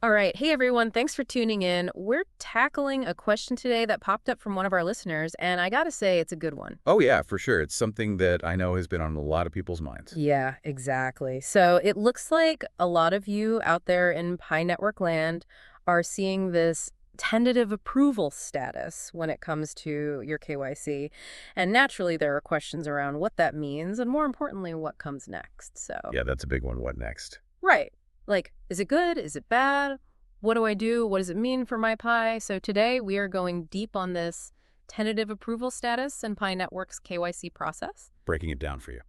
All right. Hey, everyone. Thanks for tuning in. We're tackling a question today that popped up from one of our listeners, and I got to say, it's a good one. Oh, yeah, for sure. It's something that I know has been on a lot of people's minds. Yeah, exactly. So it looks like a lot of you out there in Pi Network land are seeing this tentative approval status when it comes to your KYC. And naturally, there are questions around what that means, and more importantly, what comes next. So, Yeah, that's a big one. What next? right. Like, is it good? Is it bad? What do I do? What does it mean for my Pi? So today we are going deep on this tentative approval status and Pi Network's KYC process, Breaking it down for you.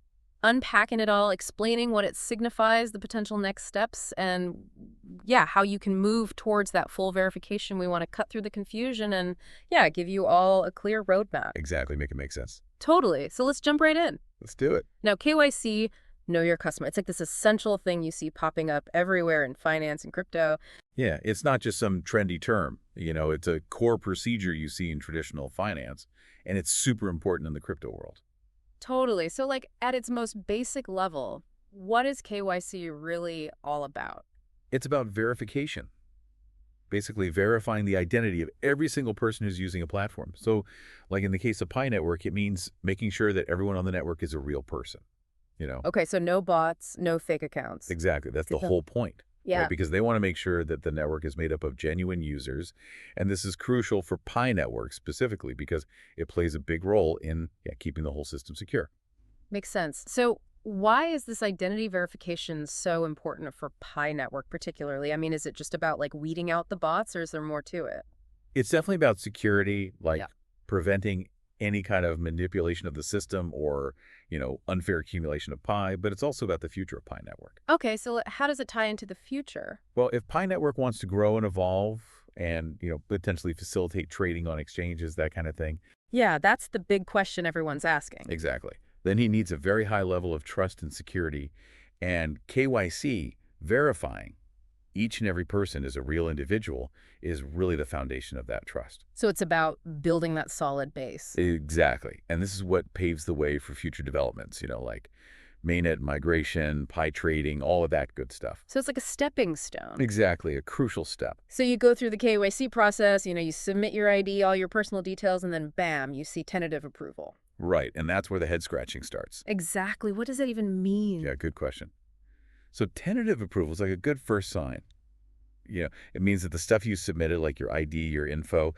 unpacking it all, explaining what it signifies, the potential next steps, and yeah, how you can move towards that full verification. We want to cut through the confusion and yeah, give you all a clear roadmap. Exactly. Make it make sense. Totally. So let's jump right in. Let's do it. Now, KYC, know your customer. It's like this essential thing you see popping up everywhere in finance and crypto. Yeah, it's not just some trendy term. It's a core procedure you see in traditional finance, and it's super important in the crypto world. Totally. So, like, at its most basic level, what is KYC really all about? It's about verification, basically verifying the identity of every single person who's using a platform. So, like in the case of Pi Network, it means making sure that everyone on the network is a real person, you know? Okay, so no bots, no fake accounts. Exactly. That's the whole point. Yeah. Right? Because they want to make sure that the network is made up of genuine users. And this is crucial for Pi Network specifically because it plays a big role in keeping the whole system secure. Makes sense. So, why is this identity verification so important for Pi Network particularly? I mean, is it just about like weeding out the bots or is there more to it? It's definitely about security, like Yeah. preventing any kind of manipulation of the system or, unfair accumulation of Pi, but it's also about the future of Pi Network. Okay, so how does it tie into the future? Well, if Pi Network wants to grow and evolve and, potentially facilitate trading on exchanges, that kind of thing. Yeah, that's the big question everyone's asking. Exactly. Then he needs a very high level of trust and security, and KYC, verifying each and every person is a real individual, is really the foundation of that trust. So it's about building that solid base. Exactly. And this is what paves the way for future developments, like mainnet migration, Pi trading, all of that good stuff. So it's like a stepping stone. Exactly. A crucial step. So you go through the KYC process, you submit your ID, all your personal details, and then bam, you see tentative approval. Right. And that's where the head scratching starts. Exactly. What does that even mean? Yeah, good question. So tentative approval is like a good first sign. It means that the stuff you submitted, like your ID, your info,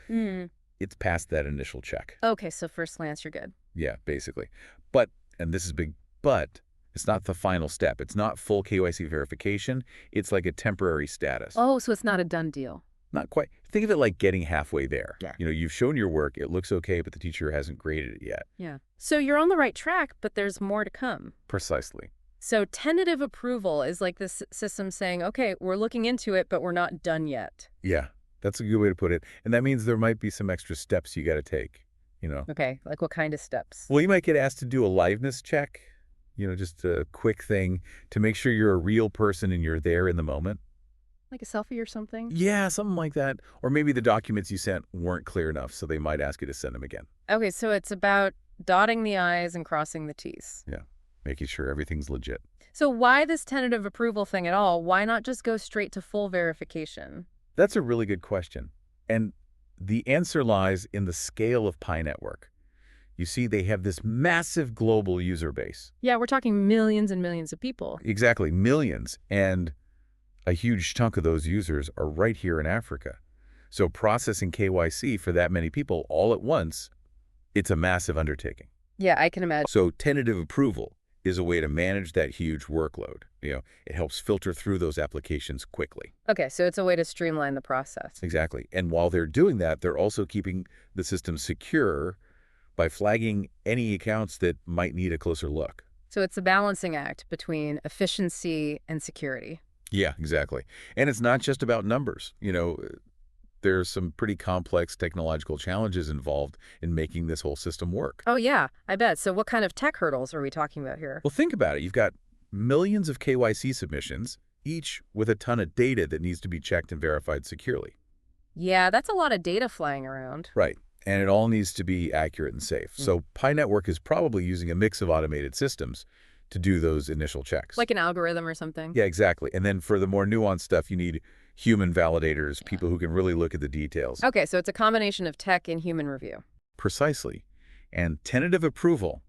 it's past that initial check. Okay, so first glance, you're good. Yeah, basically. But, and this is big, but it's not the final step. It's not full KYC verification. It's like a temporary status. Oh, so it's not a done deal. Not quite. Think of it like getting halfway there. Yeah. You've shown your work. It looks okay, but the teacher hasn't graded it yet. Yeah. So you're on the right track, but there's more to come. Precisely. So tentative approval is like this system saying, okay, we're looking into it, but we're not done yet. Yeah, that's a good way to put it. And that means there might be some extra steps you got to take, Okay, like what kind of steps? Well, you might get asked to do a liveness check, just a quick thing to make sure you're a real person and you're there in the moment. Like a selfie or something? Yeah, something like that. Or maybe the documents you sent weren't clear enough, so they might ask you to send them again. Okay, so it's about dotting the I's and crossing the T's. Yeah, making sure everything's legit. So why this tentative approval thing at all? Why not just go straight to full verification? That's a really good question. And the answer lies in the scale of Pi Network. You see, they have this massive global user base. Yeah, we're talking millions and millions of people. Exactly, millions. And a huge chunk of those users are right here in Africa. So processing KYC for that many people all at once, it's a massive undertaking. Yeah, I can imagine. So tentative approval is a way to manage that huge workload. It helps filter through those applications quickly. Okay, so it's a way to streamline the process. Exactly. And while they're doing that, they're also keeping the system secure by flagging any accounts that might need a closer look. So it's a balancing act between efficiency and security. Yeah, exactly. And it's not just about numbers. There's some pretty complex technological challenges involved in making this whole system work. Oh, yeah, I bet. So what kind of tech hurdles are we talking about here? Well, think about it. You've got millions of KYC submissions, each with a ton of data that needs to be checked and verified securely. Yeah, that's a lot of data flying around. Right. And it all needs to be accurate and safe. So Pi Network is probably using a mix of automated systems to do those initial checks. Like an algorithm or something? Yeah, exactly. And then for the more nuanced stuff, you need Human validators, Yeah. people who can really look at the details. Okay, so it's a combination of tech and human review. Precisely. And tentative approval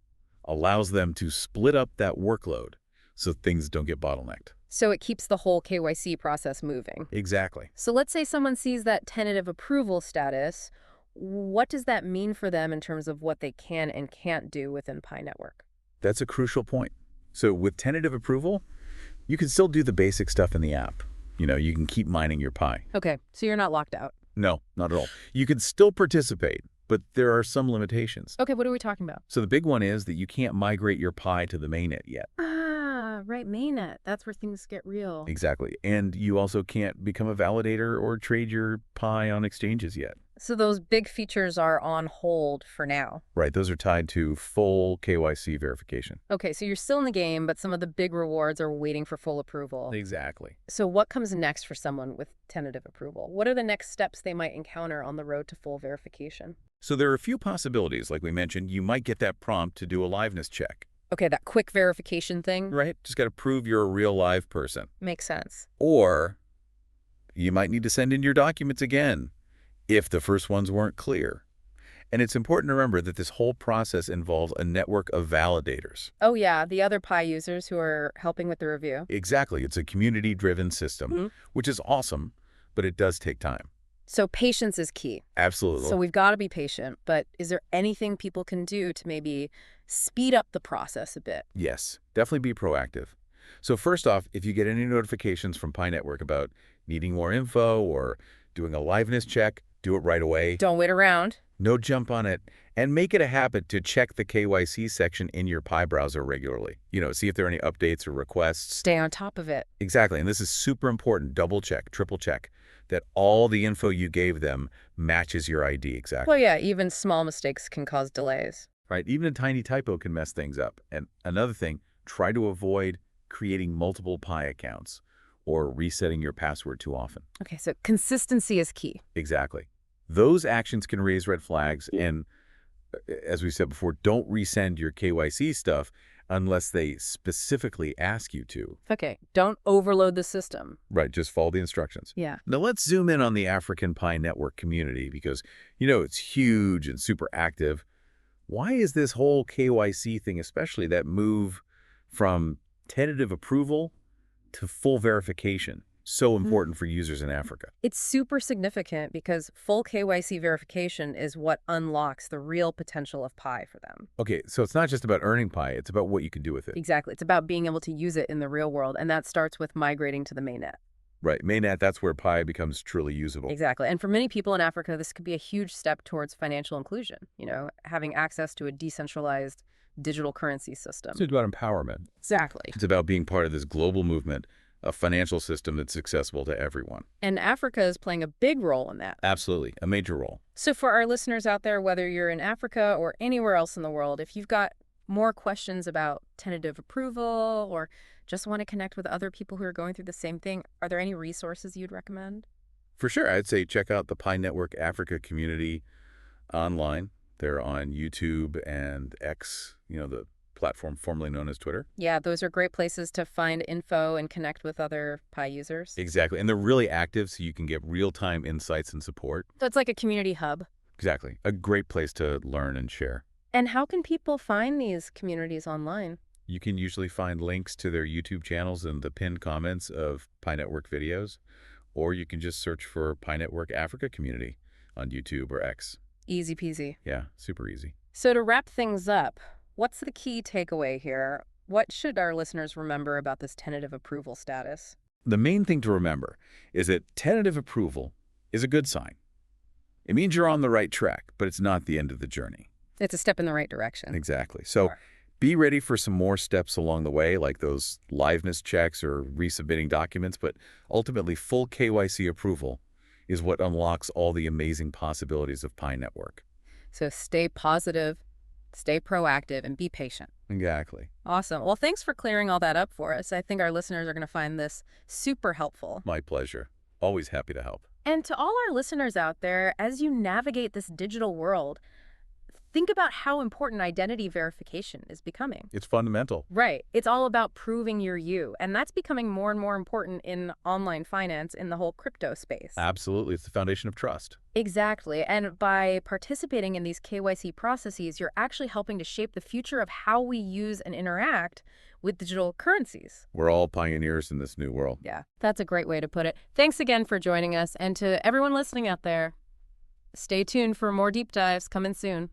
allows them to split up that workload so things don't get bottlenecked. So it keeps the whole KYC process moving. Exactly. So let's say someone sees that tentative approval status. What does that mean for them in terms of what they can and can't do within Pi Network? That's a crucial point. So with tentative approval, you can still do the basic stuff in the app. You can keep mining your Pi. Okay, so you're not locked out. No, not at all. You can still participate, but there are some limitations. Okay, what are we talking about? So the big one is that you can't migrate your Pi to the mainnet yet. Ah, right, mainnet. That's where things get real. Exactly. And you also can't become a validator or trade your Pi on exchanges yet. So those big features are on hold for now. Right. Those are tied to full KYC verification. Okay, so you're still in the game, but some of the big rewards are waiting for full approval. Exactly. So what comes next for someone with tentative approval? What are the next steps they might encounter on the road to full verification? So there are a few possibilities. Like we mentioned, you might get that prompt to do a liveness check. Okay, that quick verification thing? Right? Just got to prove you're a real live person. Makes sense. Or you might need to send in your documents again if the first ones weren't clear. And it's important to remember that this whole process involves a network of validators. Oh yeah, the other Pi users who are helping with the review. Exactly. It's a community-driven system, which is awesome, but it does take time. So patience is key. Absolutely. So we've got to be patient, but is there anything people can do to maybe speed up the process a bit? Yes, definitely be proactive. So first off, if you get any notifications from Pi Network about needing more info or doing a liveness check, do it right away. Don't wait around. No jump on it. And make it a habit to check the KYC section in your Pi browser regularly. See if there are any updates or requests. Stay on top of it. Exactly. And this is super important. Double check, triple check that all the info you gave them matches your ID exactly. Well, yeah, even small mistakes can cause delays. Right? Even a tiny typo can mess things up. And another thing, try to avoid creating multiple Pi accounts or resetting your password too often. Okay, so consistency is key. Exactly. Those actions can raise red flags. And as we said before, don't resend your KYC stuff unless they specifically ask you to. Okay, don't overload the system. Right, just follow the instructions. Yeah. Now let's zoom in on the African Pi Network community because, it's huge and super active. Why is this whole KYC thing, especially that move from tentative approval to full verification, so important for users in Africa? It's super significant because full KYC verification is what unlocks the real potential of Pi for them. Okay, so it's not just about earning Pi, it's about what you can do with it. Exactly. It's about being able to use it in the real world, and that starts with migrating to the mainnet. Right, mainnet, that's where Pi becomes truly usable. Exactly. And for many people in Africa, this could be a huge step towards financial inclusion, having access to a decentralized digital currency system. It's about empowerment. Exactly. It's about being part of this global movement, a financial system that's accessible to everyone. And Africa is playing a big role in that. Absolutely, a major role. So for our listeners out there, whether you're in Africa or anywhere else in the world, if you've got more questions about tentative approval or just want to connect with other people who are going through the same thing, are there any resources you'd recommend? For sure, I'd say check out the Pi Network Africa community online. They're on YouTube and X, the platform formerly known as Twitter. Yeah, those are great places to find info and connect with other Pi users. Exactly. And they're really active, so you can get real-time insights and support. So it's like a community hub. Exactly. A great place to learn and share. And how can people find these communities online? You can usually find links to their YouTube channels in the pinned comments of Pi Network videos, or you can just search for Pi Network Africa community on YouTube or X. Easy peasy. Yeah, super easy. So to wrap things up, what's the key takeaway here? What should our listeners remember about this tentative approval status? The main thing to remember is that tentative approval is a good sign. It means you're on the right track, but it's not the end of the journey. It's a step in the right direction. Exactly. So be ready for some more steps along the way, like those liveness checks or resubmitting documents, but ultimately full KYC approval is what unlocks all the amazing possibilities of Pi Network. So stay positive, stay proactive, and be patient. Exactly. Awesome. Well, thanks for clearing all that up for us. I think our listeners are going to find this super helpful. My pleasure. Always happy to help. And to all our listeners out there, as you navigate this digital world, Think about how important identity verification is becoming. It's fundamental. Right. It's all about proving you're you, and that's becoming more and more important in online finance in the whole crypto space. Absolutely. It's the foundation of trust. Exactly. And by participating in these KYC processes, you're actually helping to shape the future of how we use and interact with digital currencies. We're all pioneers in this new world. Yeah, that's a great way to put it. Thanks again for joining us. And to everyone listening out there, stay tuned for more deep dives coming soon.